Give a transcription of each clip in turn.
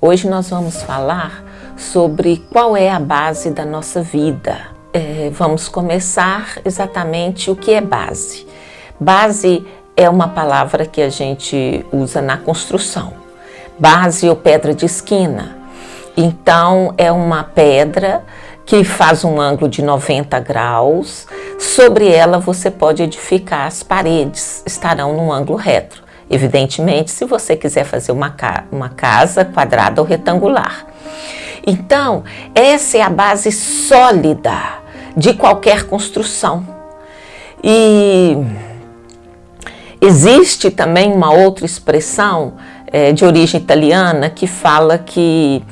Hoje nós vamos falar sobre qual é a base da nossa vida. Vamos começar exatamente o que é base. Base é uma palavra que a gente usa na construção. Base ou pedra de esquina. Então é uma pedra que faz um ângulo de 90 graus. Sobre ela você pode edificar as paredes, estarão num ângulo reto. Evidentemente, se você quiser fazer uma casa quadrada ou retangular. Então, essa é a base sólida de qualquer construção. E existe também uma outra expressão de origem italiana que fala que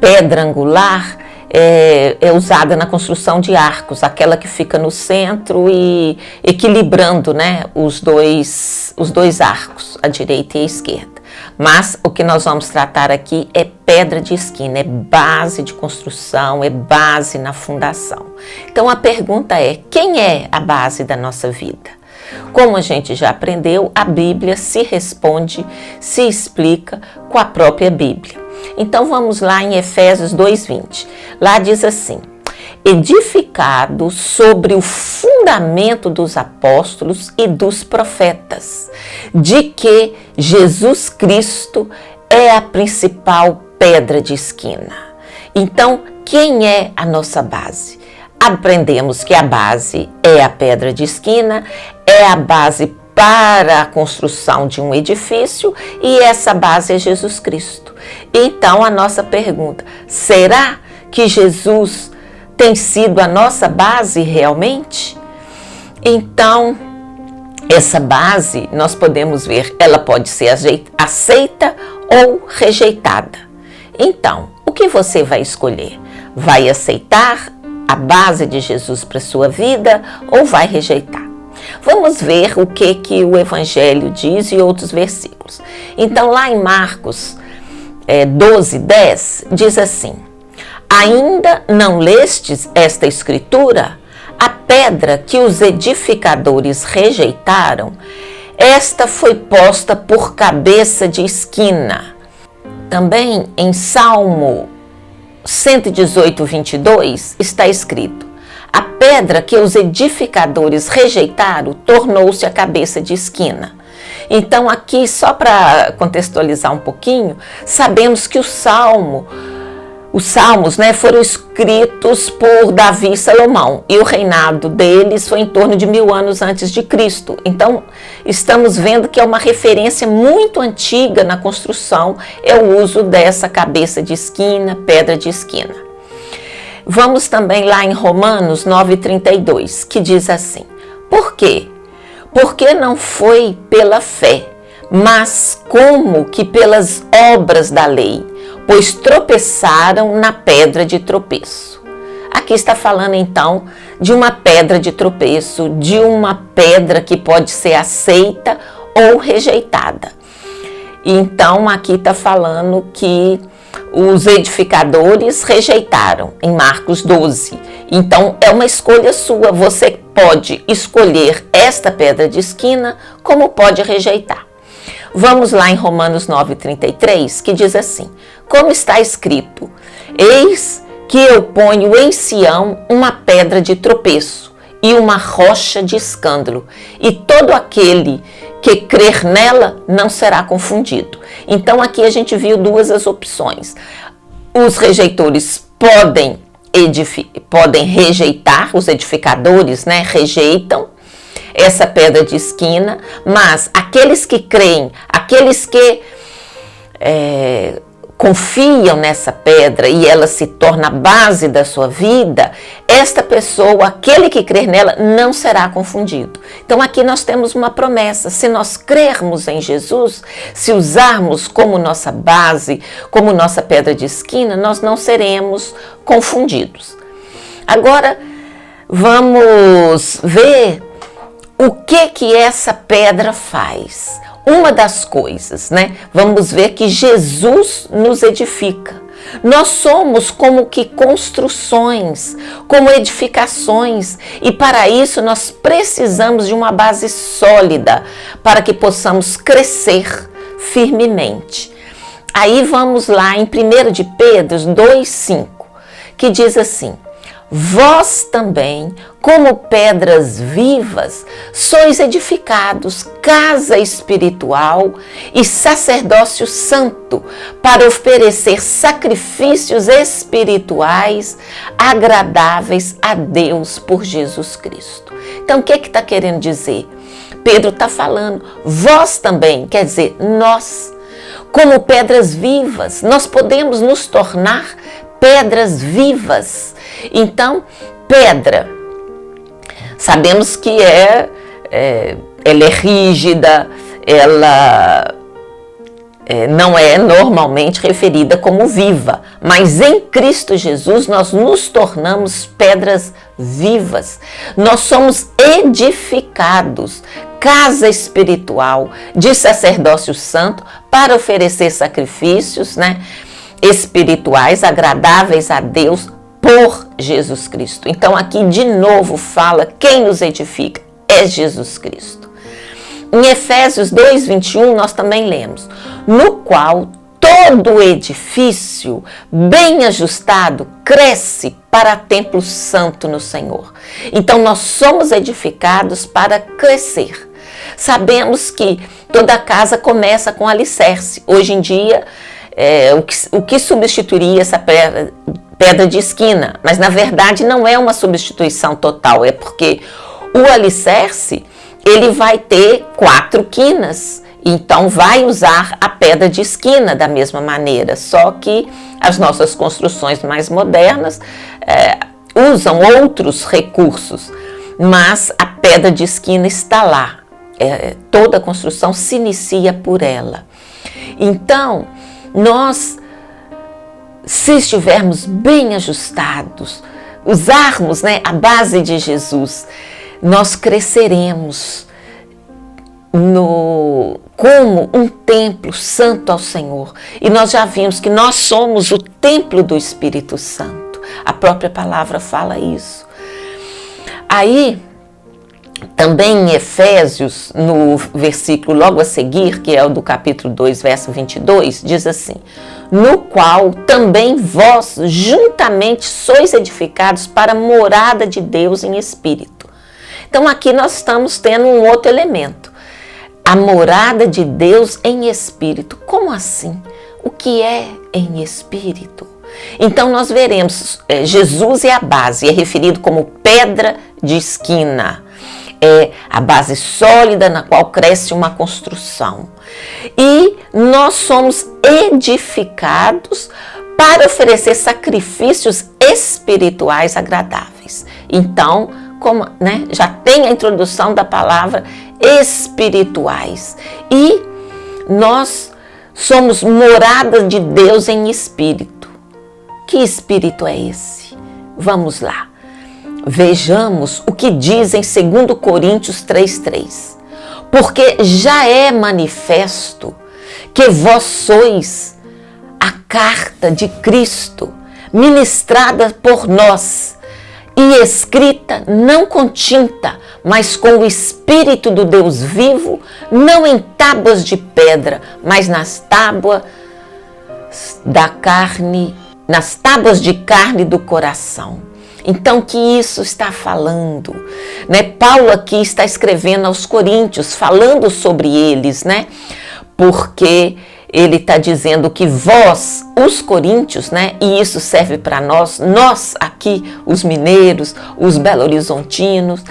pedra angular é usada na construção de arcos, aquela que fica no centro e equilibrando, né, os dois arcos, a direita e a esquerda. Mas o que nós vamos tratar aqui é pedra de esquina, é base de construção, é base na fundação. Então a pergunta é: quem é a base da nossa vida? Como a gente já aprendeu, a Bíblia se responde, se explica com a própria Bíblia. Então vamos lá em Efésios 2:20. Lá diz assim: edificado sobre o fundamento dos apóstolos e dos profetas, de que Jesus Cristo é a principal pedra de esquina. Então, quem é a nossa base? Aprendemos que a base é a pedra de esquina, é a base para a construção de um edifício e essa base é Jesus Cristo. Então a nossa pergunta: será que Jesus tem sido a nossa base realmente? Então, essa base nós podemos ver, ela pode ser aceita ou rejeitada. Então, o que você vai escolher? Vai aceitar a base de Jesus para a sua vida ou vai rejeitar? Vamos ver o que o Evangelho diz e outros versículos. Então, lá em Marcos 12:10, diz assim: ainda não lestes esta escritura? A pedra que os edificadores rejeitaram, esta foi posta por cabeça de esquina. Também em Salmo 118:22 está escrito: a pedra que os edificadores rejeitaram tornou-se a cabeça de esquina. Então aqui, só para contextualizar um pouquinho, sabemos que os salmos, né, foram escritos por Davi e Salomão, e o reinado deles foi em torno de 1000 anos antes de Cristo. Então estamos vendo que é uma referência muito antiga na construção, é o uso dessa cabeça de esquina, pedra de esquina. Vamos também lá em Romanos 9:32, que diz assim: por quê? Porque não foi pela fé, mas como que pelas obras da lei, pois tropeçaram na pedra de tropeço. Aqui está falando então de uma pedra de tropeço, de uma pedra que pode ser aceita ou rejeitada. Então aqui está falando que os edificadores rejeitaram, em Marcos 12. Então é uma escolha sua, você pode escolher esta pedra de esquina, como pode rejeitar. Vamos lá em Romanos 9:33, que diz assim: como está escrito, eis que eu ponho em Sião uma pedra de tropeço e uma rocha de escândalo, e todo aquele que crer nela não será confundido. Então aqui a gente viu duas as opções. Os rejeitores podem rejeitar, os edificadores, né, rejeitam essa pedra de esquina, mas aqueles que creem, aqueles que confiam nessa pedra e ela se torna a base da sua vida, esta pessoa, aquele que crer nela, não será confundido. Então aqui nós temos uma promessa: se nós crermos em Jesus, se usarmos como nossa base, como nossa pedra de esquina, nós não seremos confundidos. Agora vamos ver o que essa pedra faz. Uma das coisas, né? Vamos ver que Jesus nos edifica. Nós somos como que construções, como edificações, e para isso nós precisamos de uma base sólida para que possamos crescer firmemente. Aí vamos lá em 1 de Pedro 2,5, que diz assim: vós também, como pedras vivas, sois edificados casa espiritual e sacerdócio santo, para oferecer sacrifícios espirituais agradáveis a Deus por Jesus Cristo. Então, o que está querendo dizer? Pedro está falando, vós também, quer dizer, nós, como pedras vivas, nós podemos nos tornar pedras vivas. Então, pedra, sabemos que ela é rígida, ela não é normalmente referida como viva, mas em Cristo Jesus nós nos tornamos pedras vivas. Nós somos edificados, casa espiritual de sacerdócio santo, para oferecer sacrifícios, espirituais agradáveis a Deus por Jesus Cristo. Então aqui de novo fala quem nos edifica é Jesus Cristo. Em Efésios 2:21 nós também lemos: no qual todo edifício bem ajustado cresce para templo santo no Senhor. Então nós somos edificados para crescer. Sabemos que toda casa começa com alicerce. Hoje em dia, o que substituiria essa pedra de esquina? Mas na verdade não é uma substituição total, é porque o alicerce ele vai ter 4 quinas, então vai usar a pedra de esquina da mesma maneira, só que as nossas construções mais modernas usam outros recursos, mas a pedra de esquina está lá. Toda a construção se inicia por ela. Então, nós, se estivermos bem ajustados, usarmos a base de Jesus, nós cresceremos como um templo santo ao Senhor. E nós já vimos que nós somos o templo do Espírito Santo. A própria palavra fala isso. Aí, também em Efésios, no versículo logo a seguir, que é o do capítulo 2, verso 22, diz assim: no qual também vós juntamente sois edificados para a morada de Deus em espírito. Então aqui nós estamos tendo um outro elemento, a morada de Deus em espírito. Como assim? O que é em espírito? Então nós veremos, Jesus é a base, é referido como pedra de esquina. É a base sólida na qual cresce uma construção. E nós somos edificados para oferecer sacrifícios espirituais agradáveis. Então, como já tem a introdução da palavra espirituais. E nós somos morada de Deus em espírito. Que espírito é esse? Vamos lá. Vejamos o que diz em 2 Coríntios 3:3. Porque já é manifesto que vós sois a carta de Cristo, ministrada por nós e escrita não com tinta, mas com o Espírito do Deus vivo, não em tábuas de pedra, mas nas tábuas de carne do coração. Então, que isso está falando? Paulo aqui está escrevendo aos Coríntios, falando sobre eles, porque ele está dizendo que vós, os coríntios, e isso serve para nós aqui, os mineiros, os belo-horizontinos,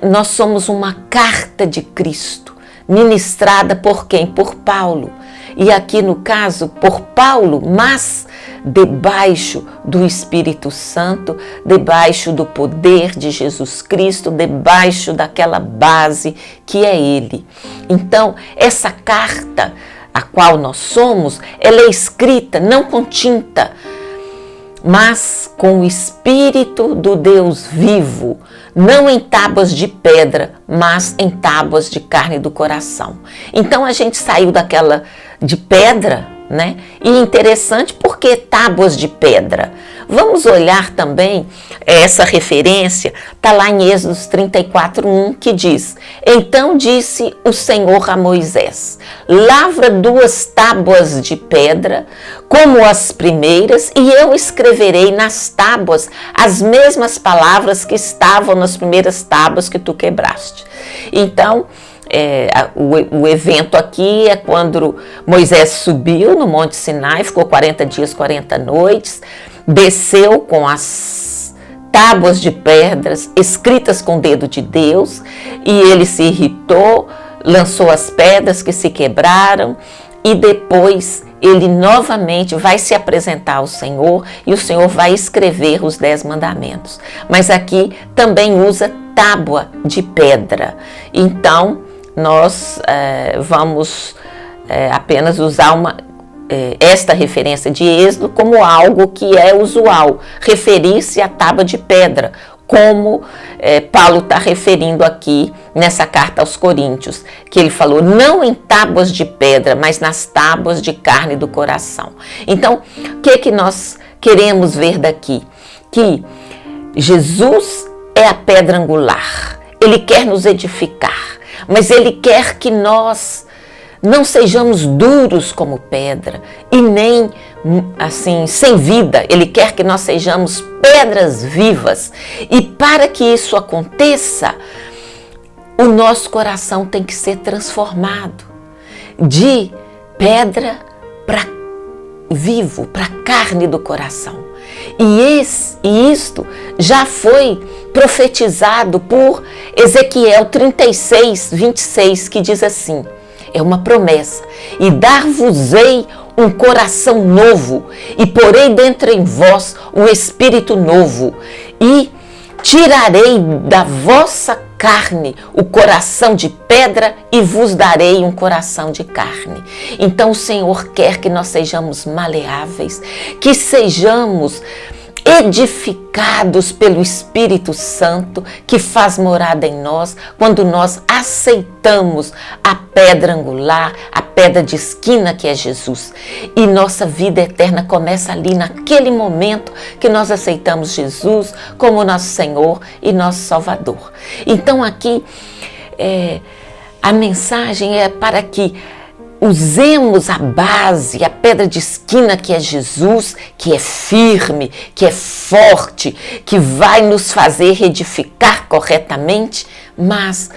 nós somos uma carta de Cristo, ministrada por quem? Por Paulo. E aqui no caso, por Paulo, mas debaixo do Espírito Santo, debaixo do poder de Jesus Cristo, debaixo daquela base que é Ele. Então, essa carta a qual nós somos, ela é escrita não com tinta, mas com o Espírito do Deus vivo, não em tábuas de pedra, mas em tábuas de carne do coração. Então a gente saiu daquela de pedra, E interessante porque tábuas de pedra, Vamos olhar também essa referência, está lá em Êxodo 34:1, que diz: então disse o Senhor a Moisés: lavra 2 tábuas de pedra, como as primeiras, e eu escreverei nas tábuas as mesmas palavras que estavam nas primeiras tábuas que tu quebraste. Então, o evento aqui é quando Moisés subiu no Monte Sinai, ficou 40 dias, 40 noites, desceu com as tábuas de pedras escritas com o dedo de Deus, e ele se irritou, lançou as pedras que se quebraram, e depois ele novamente vai se apresentar ao Senhor, e o Senhor vai escrever os 10 mandamentos. Mas aqui também usa tábua de pedra. Então, nós vamos apenas usar esta referência de Êxodo como algo que é usual, referir-se à tábua de pedra, como Paulo está referindo aqui nessa carta aos Coríntios, que ele falou não em tábuas de pedra, mas nas tábuas de carne do coração. Então, o que nós queremos ver daqui? Que Jesus é a pedra angular, ele quer nos edificar, mas ele quer que nós não sejamos duros como pedra e nem assim sem vida. Ele quer que nós sejamos pedras vivas, e para que isso aconteça, o nosso coração tem que ser transformado de pedra para vivo, para carne do coração. E isto já foi profetizado por Ezequiel 36:26, que diz assim, é uma promessa: e dar-vos-ei um coração novo, e porei dentro em vós um espírito novo, e tirarei da vossa carne o coração de pedra e vos darei um coração de carne. Então o Senhor quer que nós sejamos maleáveis, que sejamos edificados pelo Espírito Santo, que faz morada em nós quando nós aceitamos a pedra angular, a pedra de esquina que é Jesus. E nossa vida eterna começa ali, naquele momento que nós aceitamos Jesus como nosso Senhor e nosso Salvador. Então aqui a mensagem é para que usemos a base, a pedra de esquina que é Jesus, que é firme, que é forte, que vai nos fazer edificar corretamente, mas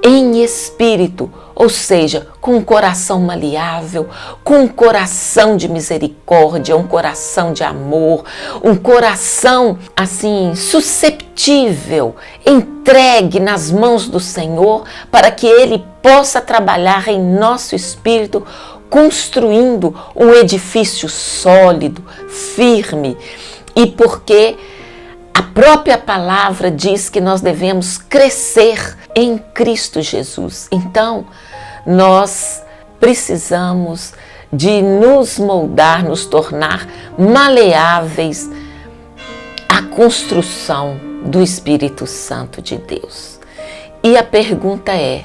em espírito, ou seja, com um coração maleável, com um coração de misericórdia, um coração de amor, um coração assim susceptível, entregue nas mãos do Senhor, para que Ele possa trabalhar em nosso espírito, construindo um edifício sólido, firme, e porque a própria palavra diz que nós devemos crescer em Cristo Jesus. Então, nós precisamos de nos moldar, nos tornar maleáveis à construção do Espírito Santo de Deus. E a pergunta é: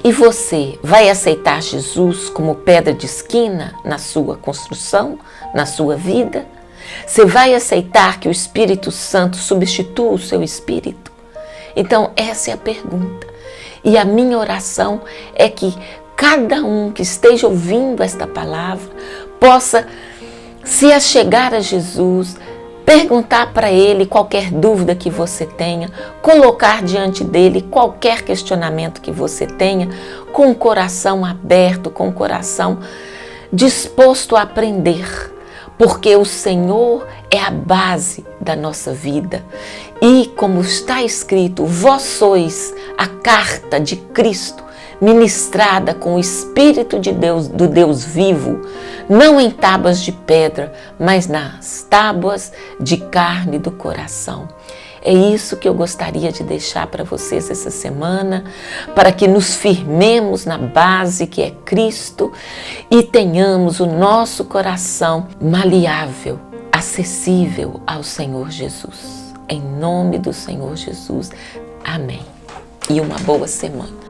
e você vai aceitar Jesus como pedra de esquina na sua construção, na sua vida? Você vai aceitar que o Espírito Santo substitua o seu espírito? Então, essa é a pergunta. E a minha oração é que cada um que esteja ouvindo esta palavra possa se achegar a Jesus, perguntar para Ele qualquer dúvida que você tenha, colocar diante dele qualquer questionamento que você tenha, com o coração aberto, com o coração disposto a aprender. Porque o Senhor é a base da nossa vida. E como está escrito, vós sois a carta de Cristo, ministrada com o Espírito de Deus, do Deus vivo, não em tábuas de pedra, mas nas tábuas de carne do coração. É isso que eu gostaria de deixar para vocês essa semana, para que nos firmemos na base que é Cristo e tenhamos o nosso coração maleável, acessível ao Senhor Jesus. Em nome do Senhor Jesus. Amém. E uma boa semana.